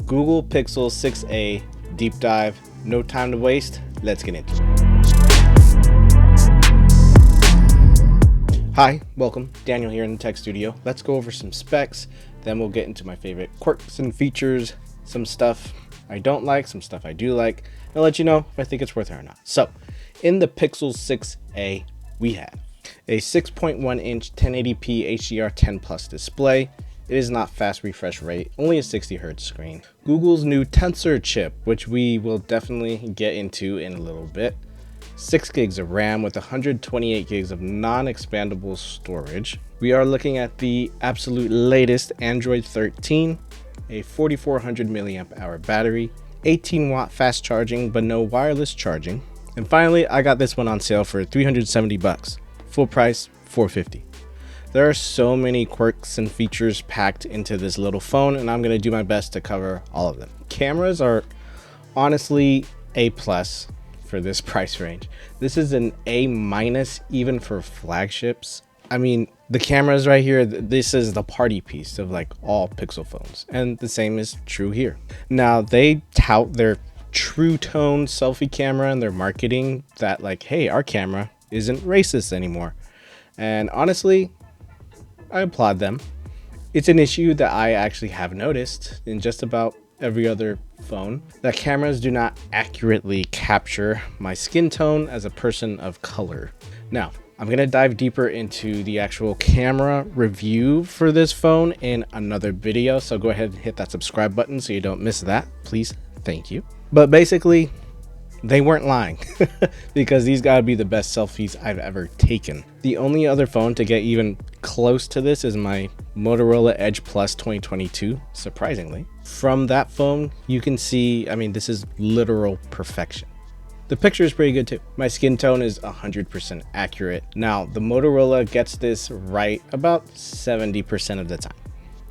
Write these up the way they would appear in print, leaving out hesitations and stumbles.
Google Pixel 6a deep dive. No time to waste. Let's get into it. Hi, welcome. Daniel here in the tech studio. Let's go over some specs. Then we'll get into my favorite quirks and features, some stuff I don't like, some stuff I do like, and I'll let you know if I think it's worth it or not. So, in the Pixel 6a, we have a 6.1 inch 1080p HDR10 Plus display. It is not fast refresh rate, only a 60 Hz screen. Google's new Tensor chip, which we will definitely get into in a little bit. 6 gigs of RAM with 128 gigs of non-expandable storage. We are looking at the absolute latest Android 13, a 4400 milliamp hour battery, 18 watt fast charging but no wireless charging. And finally, I got this one on sale for 370 bucks. Full price, 450. There are so many quirks and features packed into this little phone, and I'm going to do my best to cover all of them. Cameras are honestly A+ for this price range. This is an A- even for flagships. I mean, the cameras right here, this is the party piece of like all Pixel phones, and the same is true here. Now, they tout their True Tone selfie camera and their marketing that like, hey, our camera isn't racist anymore. And honestly, I applaud them. It's an issue that I actually have noticed in just about every other phone, that cameras do not accurately capture my skin tone as a person of color. Now, I'm going to dive deeper into the actual camera review for this phone in another video, so go ahead and hit that subscribe button so you don't miss that, please. Thank you. But basically, they weren't lying because these gotta be the best selfies I've ever taken. The only other phone to get even close to this is my Motorola Edge Plus 2022, surprisingly. From that phone, you can see, I mean, this is literal perfection. The picture is pretty good too. My skin tone is 100% accurate. Now, the Motorola gets this right about 70% of the time.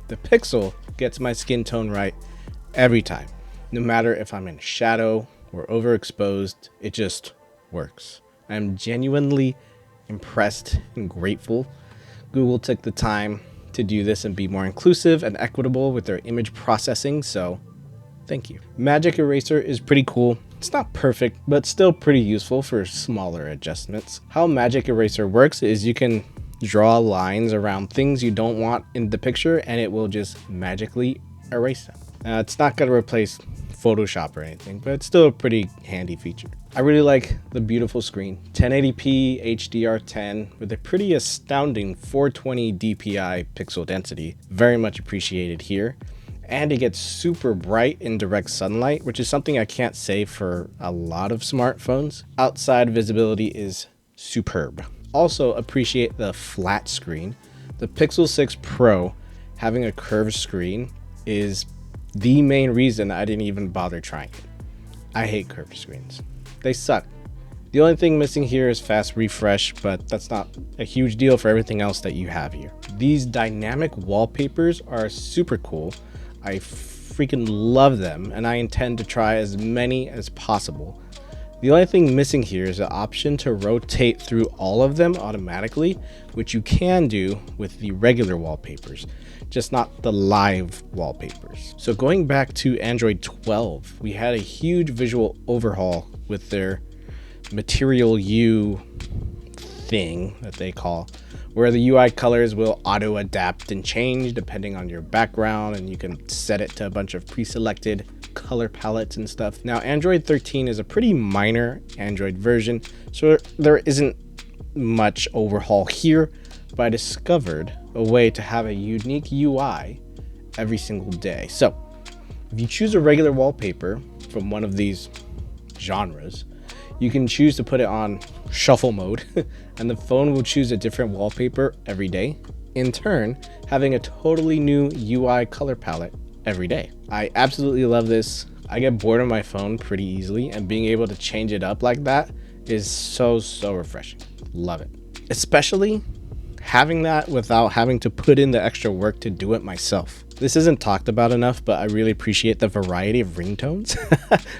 The Pixel gets my skin tone right every time. No matter if I'm in shadow or overexposed, it just works. I'm genuinely impressed and grateful Google took the time to do this and be more inclusive and equitable with their image processing, so thank you. Magic Eraser is pretty cool. It's not perfect, but still pretty useful for smaller adjustments. How Magic Eraser works is you can draw lines around things you don't want in the picture and it will just magically erase them. It's not going to replace Photoshop or anything, but it's still a pretty handy feature. I really like the beautiful screen. 1080p HDR10 with a pretty astounding 420 dpi pixel density. Very much appreciated here. And it gets super bright in direct sunlight, which is something I can't say for a lot of smartphones. Outside visibility is superb. Also appreciate the flat screen. The Pixel 6 Pro having a curved screen is the main reason I didn't even bother trying it. I hate curved screens. They suck. The only thing missing here is fast refresh, but that's not a huge deal for everything else that you have here. These dynamic wallpapers are super cool. I freaking love them, and I intend to try as many as possible. The only thing missing here is the option to rotate through all of them automatically, which you can do with the regular wallpapers, just not the live wallpapers. So going back to Android 12, we had a huge visual overhaul with their Material U thing that they call, where the UI colors will auto adapt and change depending on your background, and you can set it to a bunch of pre-selected color palettes and stuff. Now, Android 13 is a pretty minor Android version, so there isn't much overhaul here, but I discovered a way to have a unique UI every single day. So if you choose a regular wallpaper from one of these genres, you can choose to put it on shuffle mode and the phone will choose a different wallpaper every day, in turn having a totally new UI color palette every day. I absolutely love this. I get bored of my phone pretty easily, and being able to change it up like that is so refreshing. Love it. Especially having that without having to put in the extra work to do it myself. This isn't talked about enough, but I really appreciate the variety of ringtones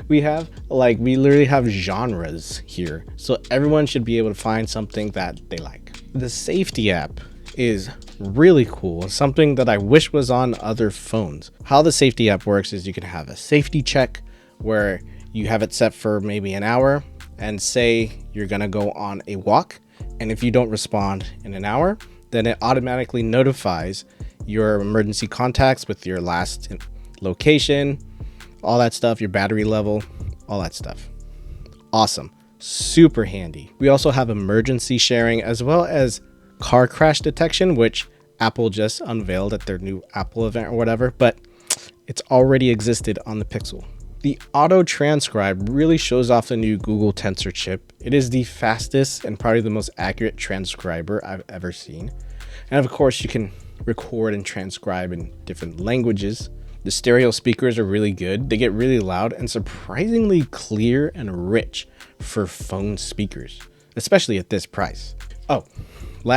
we have. Like, we literally have genres here, so everyone should be able to find something that they like. The safety app is really cool, something that I wish was on other phones. How the safety app works is you can have a safety check where you have it set for maybe an hour, and say you're gonna go on a walk, and if you don't respond in an hour, then it automatically notifies your emergency contacts with your last location, all that stuff, your battery level, all that stuff. Awesome. Super handy. We also have emergency sharing as well as car crash detection, which Apple just unveiled at their new Apple event or whatever, but it's already existed on the Pixel. The auto transcribe really shows off the new Google Tensor chip. It is the fastest and probably the most accurate transcriber I've ever seen. And of course, you can record and transcribe in different languages. The stereo speakers are really good. They get really loud and surprisingly clear and rich for phone speakers, especially at this price. Oh, we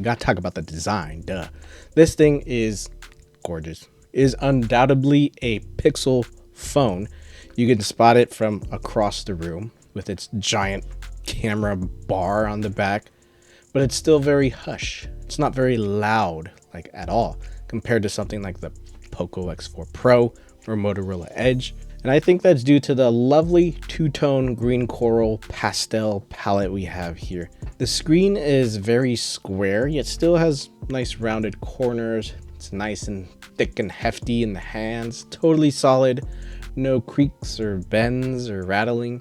gotta talk about the design, duh. This thing is gorgeous. It is undoubtedly a Pixel phone. You can spot it from across the room with its giant camera bar on the back, but it's still very hush. It's not very loud, like at all, compared to something like the Poco X4 Pro or Motorola Edge. And I think that's due to the lovely two-tone green coral pastel palette we have here. The screen is very square, yet still has nice rounded corners. It's nice and thick and hefty in the hands, totally solid. No creaks or bends or rattling.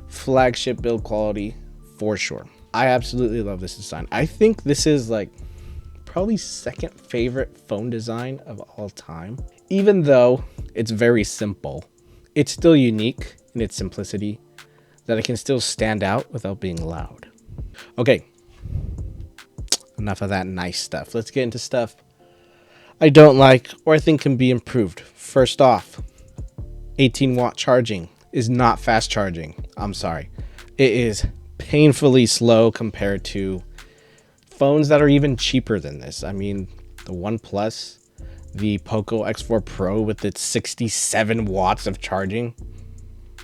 Flagship build quality for sure. I absolutely love this design. I think this is like probably second favorite phone design of all time. Even though it's very simple, it's still unique in its simplicity, that it can still stand out without being loud. Okay, enough of that nice stuff. Let's get into stuff I don't like or I think can be improved. First off, 18-watt charging is not fast charging. I'm sorry. It is painfully slow compared to phones that are even cheaper than this. I mean, the OnePlus, the Poco X4 Pro with its 67 watts of charging.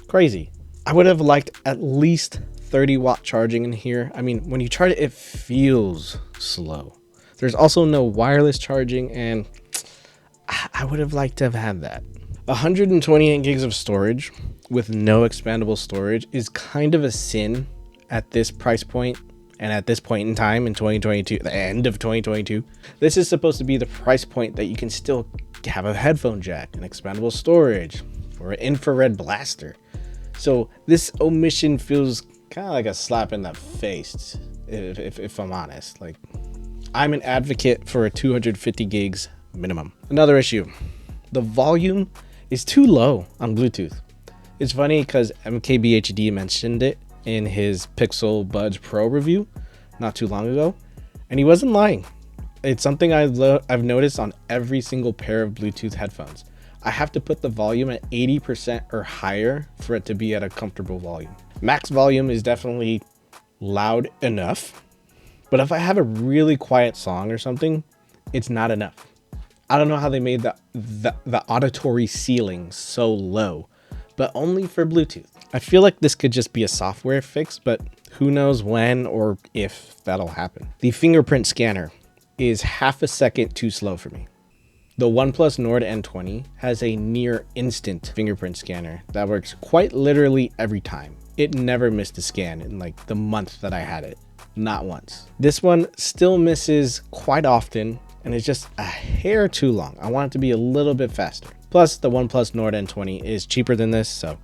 Crazy. I would have liked at least 30-watt charging in here. I mean, when you charge it, it feels slow. There's also no wireless charging, and I would have liked to have had that. 128 gigs of storage with no expandable storage is kind of a sin at this price point and at this point in time in 2022, the end of 2022. This is supposed to be the price point that you can still have a headphone jack, an expandable storage, or an infrared blaster. So this omission feels kind of like a slap in the face, if I'm honest. Like, I'm an advocate for a 250 gigs minimum. Another issue, the volume is too low on Bluetooth. It's funny because MKBHD mentioned it in his Pixel Buds Pro review not too long ago, and he wasn't lying. It's something I've noticed on every single pair of Bluetooth headphones. I have to put the volume at 80% or higher for it to be at a comfortable volume. Max volume is definitely loud enough, but if I have a really quiet song or something, it's not enough. I don't know how they made the auditory ceiling so low, but only for Bluetooth. I feel like this could just be a software fix, but who knows when or if that'll happen. The fingerprint scanner is half a second too slow for me. The OnePlus Nord N20 has a near instant fingerprint scanner that works quite literally every time. It never missed a scan in like the month that I had it. Not once. This one still misses quite often, and it's just a hair too long. I want it to be a little bit faster. Plus, the OnePlus Nord N20 is cheaper than this, so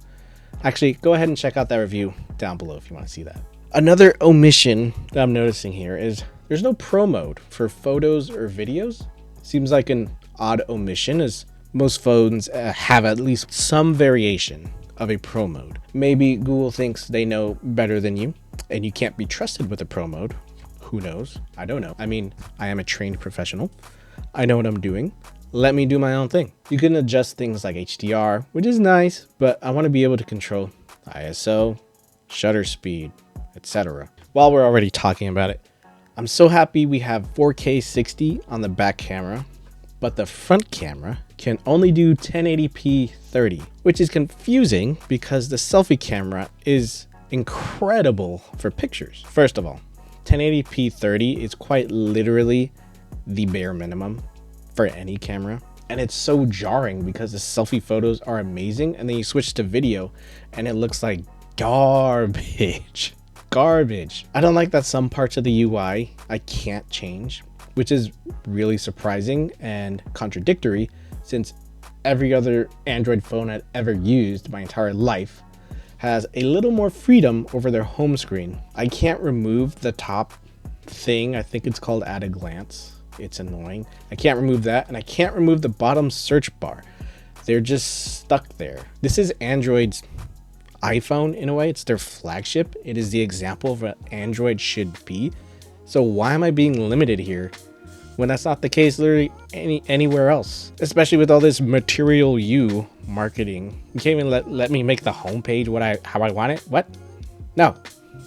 actually go ahead and check out that review down below if you want to see that. Another omission that I'm noticing here is there's no Pro mode for photos or videos. Seems like an odd omission, as most phones have at least some variation of a Pro mode. Maybe Google thinks they know better than you, and you can't be trusted with a Pro mode. Who knows? I don't know. I mean, I am a trained professional. I know what I'm doing. Let me do my own thing. You can adjust things like HDR, which is nice, but I want to be able to control ISO, shutter speed, etc. While we're already talking about it, I'm so happy we have 4K 60 on the back camera, but the front camera can only do 1080p 30, which is confusing because the selfie camera is incredible for pictures. First of all, 1080p 30 is quite literally the bare minimum for any camera. And it's so jarring because the selfie photos are amazing, and then you switch to video and it looks like garbage. Garbage. I don't like that some parts of the UI I can't change, which is really surprising and contradictory since every other Android phone I've ever used my entire life has a little more freedom over their home screen. I can't remove the top thing. I think it's called at a glance. It's annoying. I can't remove that, and I can't remove the bottom search bar. They're just stuck there. This is Android's iPhone in a way. It's their flagship. It is the example of what Android should be. So why am I being limited here when that's not the case literally anywhere else? Especially with all this Material You marketing. You can't even let me make the homepage how I want it. What? No,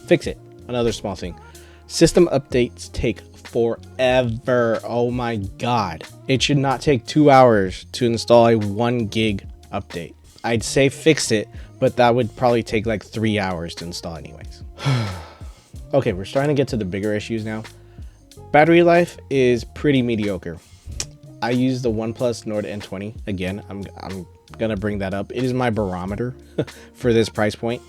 fix it. Another small thing. System updates take forever. Oh my god. It should not take 2 hours to install a 1 gig update. I'd say fix it, but that would probably take like 3 hours to install anyways. Okay, we're starting to get to the bigger issues now. Battery life is pretty mediocre. I use the OnePlus Nord N20. Again, I'm gonna bring that up. It is my barometer for this price point.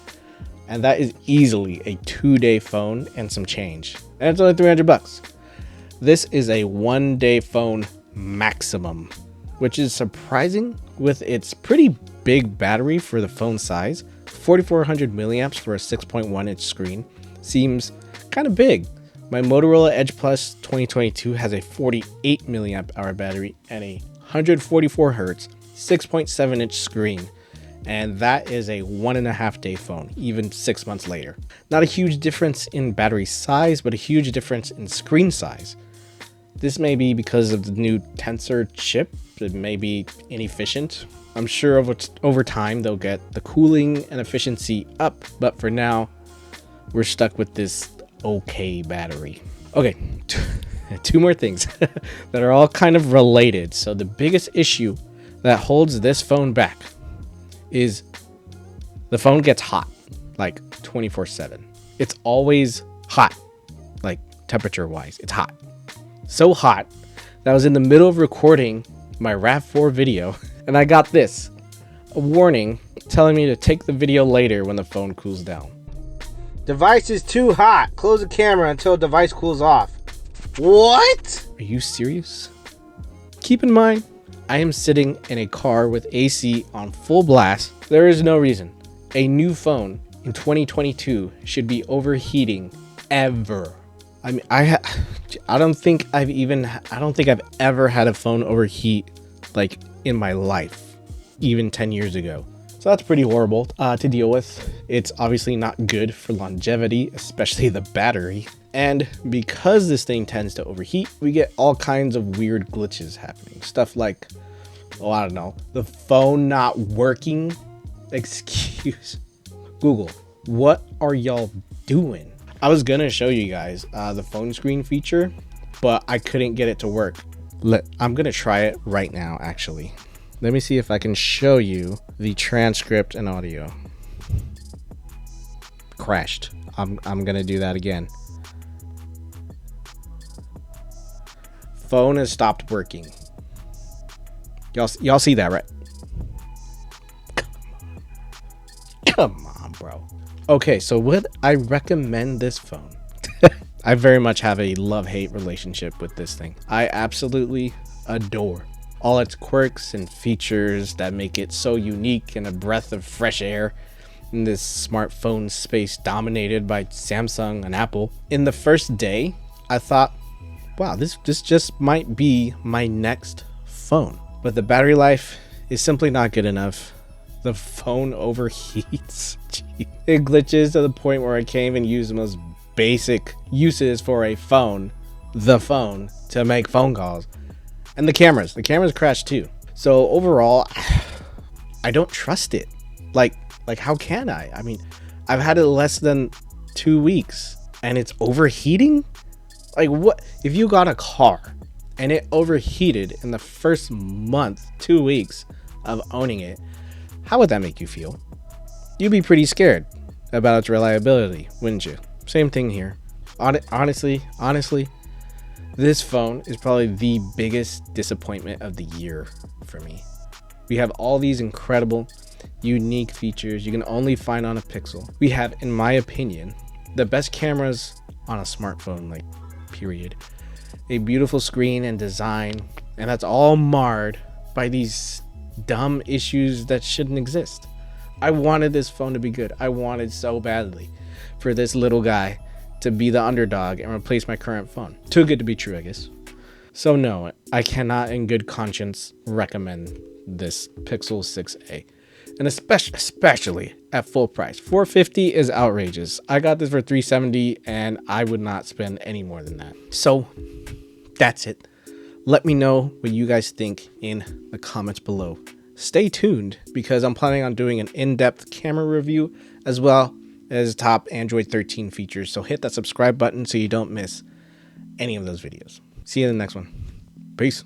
And that is easily a 2-day phone and some change. And it's only 300 bucks. This is a 1-day phone maximum, which is surprising with its pretty big battery for the phone size. 4400 milliamps for a 6.1 inch screen seems kind of big. My Motorola Edge Plus 2022 has a 48 milliamp hour battery and a 144 hertz 6.7 inch screen. And that is a 1.5 day phone, even 6 months later. Not a huge difference in battery size, but a huge difference in screen size. This may be because of the new Tensor chip. It may be inefficient. I'm sure over time they'll get the cooling and efficiency up, but for now, we're stuck with this okay battery. Okay, 2 more things that are all kind of related. So the biggest issue that holds this phone back is the phone gets hot like 24/7. It's always hot, like temperature wise. It's hot. So hot that I was in the middle of recording my RAV4 video and I got this, a warning telling me to take the video later when the phone cools down. Device is too hot. Close the camera until device cools off. What? Are you serious? Keep in mind, I am sitting in a car with AC on full blast. There is no reason a new phone in 2022 should be overheating ever. I mean, I don't think I've ever had a phone overheat like in my life, even 10 years ago. So that's pretty horrible to deal with. It's obviously not good for longevity, especially the battery. And because this thing tends to overheat, we get all kinds of weird glitches happening. Stuff like, oh, I don't know, the phone not working. Excuse Google, what are y'all doing? I was gonna show you guys the phone screen feature, but I couldn't get it to work. I'm gonna try it right now, actually. Let me see if I can show you the transcript and audio. Crashed. I'm gonna do that again. Phone has stopped working. Y'all see that, right? Come on, bro. Okay, so would I recommend this phone? I very much have a love-hate relationship with this thing. I absolutely adore all its quirks and features that make it so unique and a breath of fresh air in this smartphone space dominated by Samsung and Apple. In the first day, I thought, wow, this just might be my next phone. But the battery life is simply not good enough. The phone overheats. It glitches to the point where I can't even use the most basic uses for a phone, the phone, to make phone calls. And the cameras crash too. So overall, I don't trust it. Like how can I? I mean, I've had it less than 2 weeks and it's overheating? Like, what if you got a car and it overheated in the first month, 2 weeks of owning it? How would that make you feel? You'd be pretty scared about its reliability, wouldn't you? Same thing here. Honestly, This phone is probably the biggest disappointment of the year for me. We have all these incredible, unique features you can only find on a Pixel. We have, in my opinion, the best cameras on a smartphone, like, period. A beautiful screen and design, and that's all marred by these dumb issues that shouldn't exist. I wanted this phone to be good. I wanted so badly for this little guy to be the underdog and replace my current phone. Too good to be true, I guess. So no, I cannot in good conscience recommend this Pixel 6a. And especially at full price. $450 is outrageous. I got this for $370 and I would not spend any more than that. So that's it. Let me know what you guys think in the comments below. Stay tuned because I'm planning on doing an in-depth camera review as well as top Android 13 features. So hit that subscribe button so you don't miss any of those videos. See you in the next one. Peace.